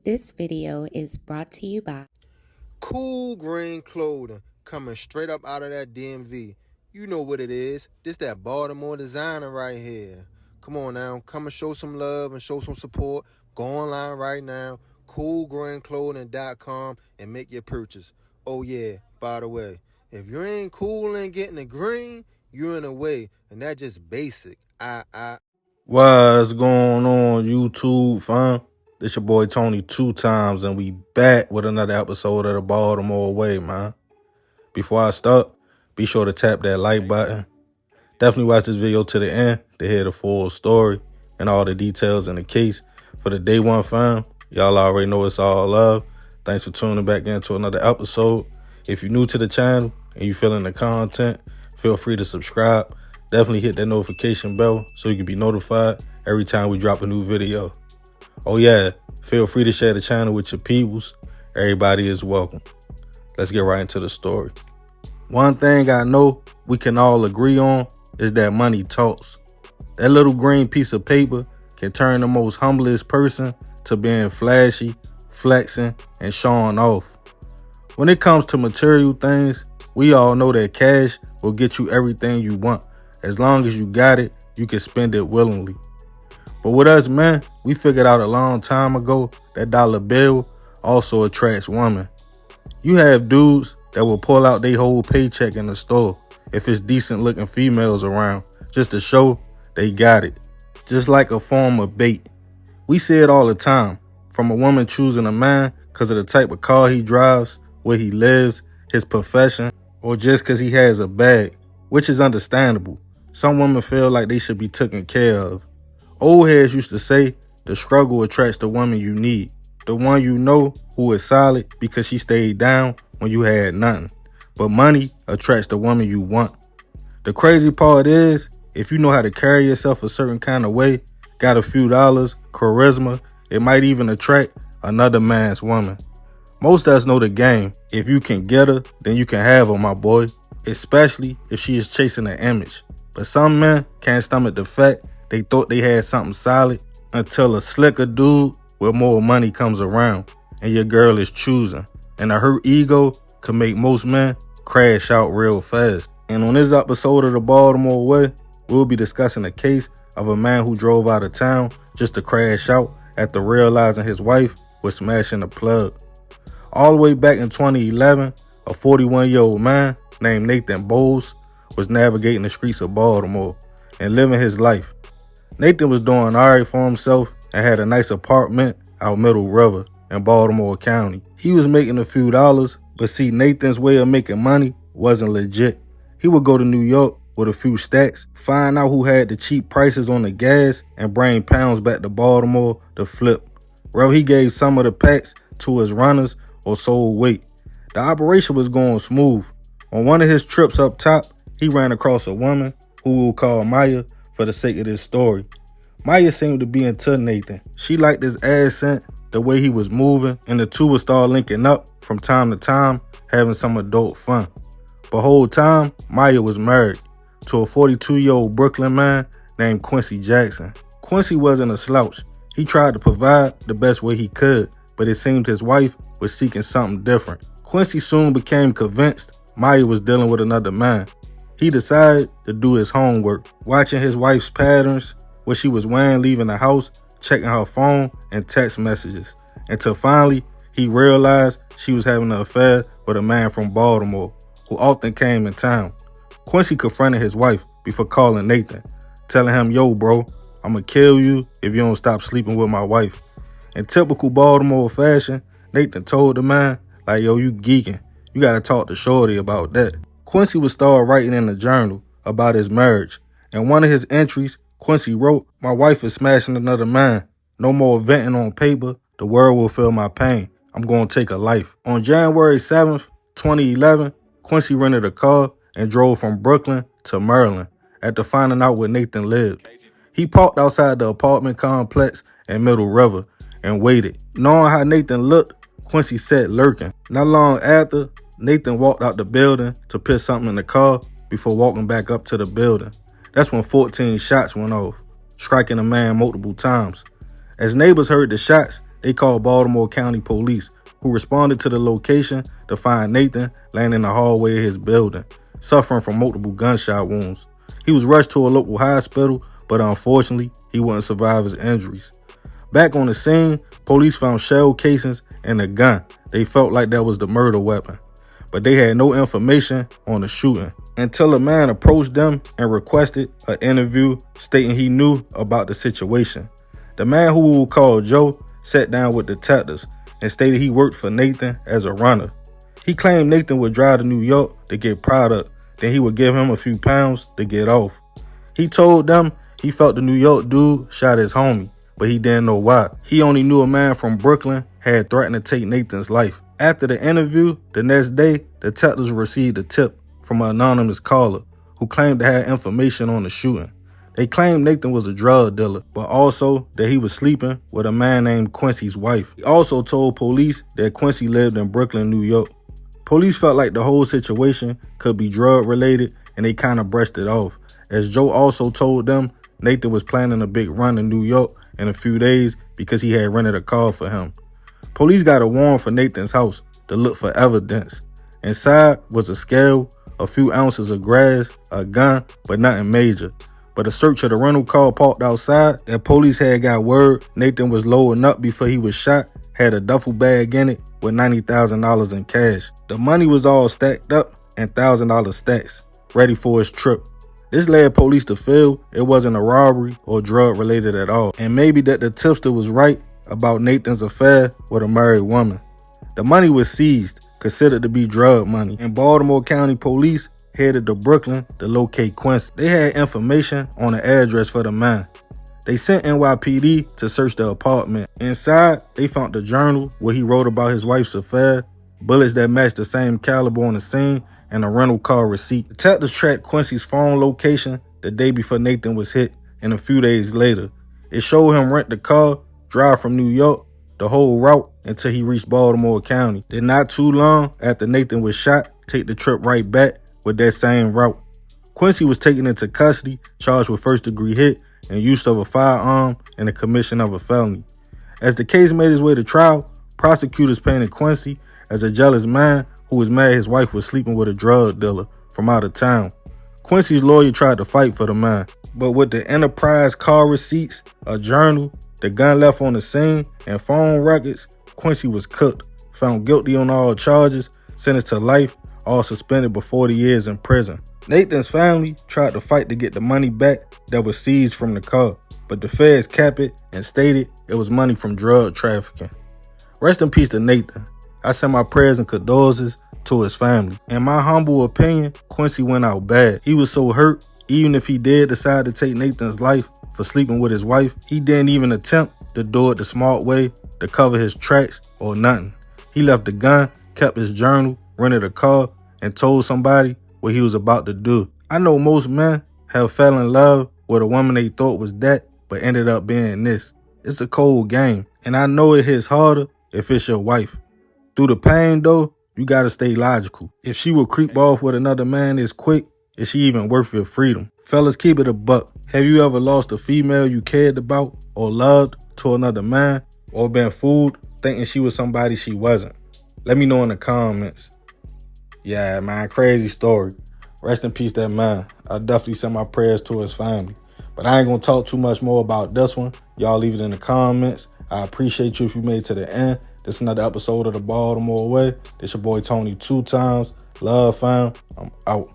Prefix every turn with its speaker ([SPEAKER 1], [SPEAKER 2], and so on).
[SPEAKER 1] This video is brought to you by
[SPEAKER 2] Cool green clothing coming straight up out of that DMV. You know what it is. This that Baltimore designer right here. Come on now, come and show some love and show some support. Go online right now, coolgreenclothing.com, and make your purchase. Oh yeah, by the way, if you ain't cool and getting the green, you're in the way, and that's just basic.
[SPEAKER 3] What's going on, YouTube, fam? This your boy Tony 2 times, and we back with another episode of the Baltimore Way, man. Before I start, be sure to tap that like button. Definitely watch this video to the end to hear the full story and all the details in the case. For the day one, fam, y'all already know it's all love. Thanks for tuning back into another episode. If you're new to the channel and you feeling the content, feel free to subscribe. Definitely hit that notification bell so you can be notified every time we drop a new video. Oh yeah, feel free to share the channel with your peoples. Everybody is welcome. Let's get right into the story. One thing I know we can all agree on is that money talks. That little green piece of paper can turn the most humblest person to being flashy, flexing, and showing off. When it comes to material things, we all know that cash will get you everything you want. As long as you got it, you can spend it willingly. But with us men, we figured out a long time ago that dollar bill also attracts women. You have dudes that will pull out their whole paycheck in the store if it's decent looking females around, just to show they got it. Just like a form of bait. We see it all the time, from a woman choosing a man because of the type of car he drives, where he lives, his profession, or just because he has a bag, which is understandable. Some women feel like they should be taken care of. Old heads used to say, the struggle attracts the woman you need. The one you know who is solid because she stayed down when you had nothing. But money attracts the woman you want. The crazy part is, if you know how to carry yourself a certain kind of way, got a few dollars, charisma, it might even attract another man's woman. Most of us know the game. If you can get her, then you can have her, my boy. Especially if she is chasing an image. But some men can't stomach the fact they thought they had something solid until a slicker dude with more money comes around and your girl is choosing. And a hurt ego can make most men crash out real fast. And on this episode of the Baltimore Way, we'll be discussing a case of a man who drove out of town just to crash out after realizing his wife was smashing the plug. All the way back in 2011, a 41-year-old man named Nathan Bowles was navigating the streets of Baltimore and living his life. Nathan was doing all right for himself and had a nice apartment out Middle River in Baltimore County. He was making a few dollars, but see, Nathan's way of making money wasn't legit. He would go to New York with a few stacks, find out who had the cheap prices on the gas, and bring pounds back to Baltimore to flip. Well, he gave some of the packs to his runners or sold weight. The operation was going smooth. On one of his trips up top, he ran across a woman who we'll call Maya for the sake of this story. Maya seemed to be into Nathan. She liked his accent, the way he was moving, and the two would start linking up from time to time, having some adult fun. But whole time, Maya was married to a 42-year-old Brooklyn man named Quincy Jackson. Quincy wasn't a slouch. He tried to provide the best way he could, but it seemed his wife was seeking something different. Quincy soon became convinced Maya was dealing with another man. He decided to do his homework, watching his wife's patterns, what she was wearing leaving the house, checking her phone and text messages, until finally he realized she was having an affair with a man from Baltimore who often came in town. Quincy confronted his wife before calling Nathan, telling him, "Yo, bro, I'ma kill you if you don't stop sleeping with my wife." In typical Baltimore fashion, Nathan told the man, like, "Yo, you geeking. You gotta talk to Shorty about that." Quincy would start writing in a journal about his marriage. In one of his entries, Quincy wrote, "My wife is smashing another man. No more venting on paper. The world will feel my pain. I'm going to take a life." On January 7th, 2011, Quincy rented a car and drove from Brooklyn to Maryland after finding out where Nathan lived. He parked outside the apartment complex in Middle River and waited. Knowing how Nathan looked, Quincy sat lurking. Not long after, Nathan walked out the building to put something in the car before walking back up to the building. That's when 14 shots went off, striking a man multiple times. As neighbors heard the shots, They called Baltimore County Police, who responded to the location to find Nathan laying in the hallway of his building, suffering from multiple gunshot wounds. He was rushed to a local hospital, but unfortunately, he wouldn't survive his injuries. Back on the scene, police found shell casings and a gun. They felt like that was the murder weapon, but they had no information on the shooting until a man approached them and requested an interview, stating he knew about the situation. The man, who we will call Joe, sat down with detectives and stated he worked for Nathan as a runner. He claimed Nathan would drive to New York to get product, then he would give him a few pounds to get off. He told them he felt the New York dude shot his homie, but he didn't know why. He only knew a man from Brooklyn had threatened to take Nathan's life. After the interview, the next day, detectives received a tip from an anonymous caller who claimed to have information on the shooting. They claimed Nathan was a drug dealer, but also that he was sleeping with a man named Quincy's wife. He also told police that Quincy lived in Brooklyn, New York. Police felt like the whole situation could be drug related, and they kind of brushed it off, as Joe also told them Nathan was planning a big run in New York in a few days because he had rented a car for him. Police got a warrant for Nathan's house to look for evidence. Inside was a scale, a few ounces of grass, a gun, but nothing major. But a search of the rental car parked outside that police had got word Nathan was loading up before he was shot had a duffel bag in it with $90,000 in cash. The money was all stacked up in $1,000 stacks, ready for his trip. This led police to feel it wasn't a robbery or drug related at all, and maybe that the tipster was right about Nathan's affair with a married woman. The money was seized, considered to be drug money, and Baltimore County Police headed to Brooklyn to locate Quincy. They had information on the address for the man. They sent NYPD to search the apartment. Inside, they found the journal where he wrote about his wife's affair, bullets that matched the same caliber on the scene, and a rental car receipt. Detectives tracked Quincy's phone location the day before Nathan was hit, and a few days later. It showed him rent the car, drive from New York, the whole route until he reached Baltimore County. Then not too long after Nathan was shot, take the trip right back with that same route. Quincy was taken into custody, charged with first-degree hit and use of a firearm and the commission of a felony. As the case made its way to trial, prosecutors painted Quincy as a jealous man who was mad his wife was sleeping with a drug dealer from out of town. Quincy's lawyer tried to fight for the man, but with the Enterprise car receipts, a journal, the gun left on the scene, and phone records, Quincy was cooked, found guilty on all charges, sentenced to life, all suspended for 40 years in prison. Nathan's family tried to fight to get the money back that was seized from the car, but the feds capped it and stated it was money from drug trafficking. Rest in peace to Nathan. I send my prayers and condolences to his family. In my humble opinion, Quincy went out bad. He was so hurt, even if he did decide to take Nathan's life for sleeping with his wife, he didn't even attempt to do it the smart way, to cover his tracks or nothing. He left the gun, kept his journal, rented a car, and told somebody what he was about to do. I know most men have fell in love with a woman they thought was that, but ended up being this. It's a cold game, and I know it hits harder if it's your wife. Through the pain though, you gotta stay logical. If she will creep off with another man this quick, is she even worth your freedom? Fellas, keep it a buck. Have you ever lost a female you cared about or loved to another man, or been fooled thinking she was somebody she wasn't? Let me know in the comments. Yeah, man, crazy story. Rest in peace, that man. I definitely send my prayers to his family. But I ain't gonna talk too much more about this one. Y'all leave it in the comments. I appreciate you if you made it to the end. This is another episode of the Baltimore Way. This your boy Tony 2 times. Love, fam. I'm out.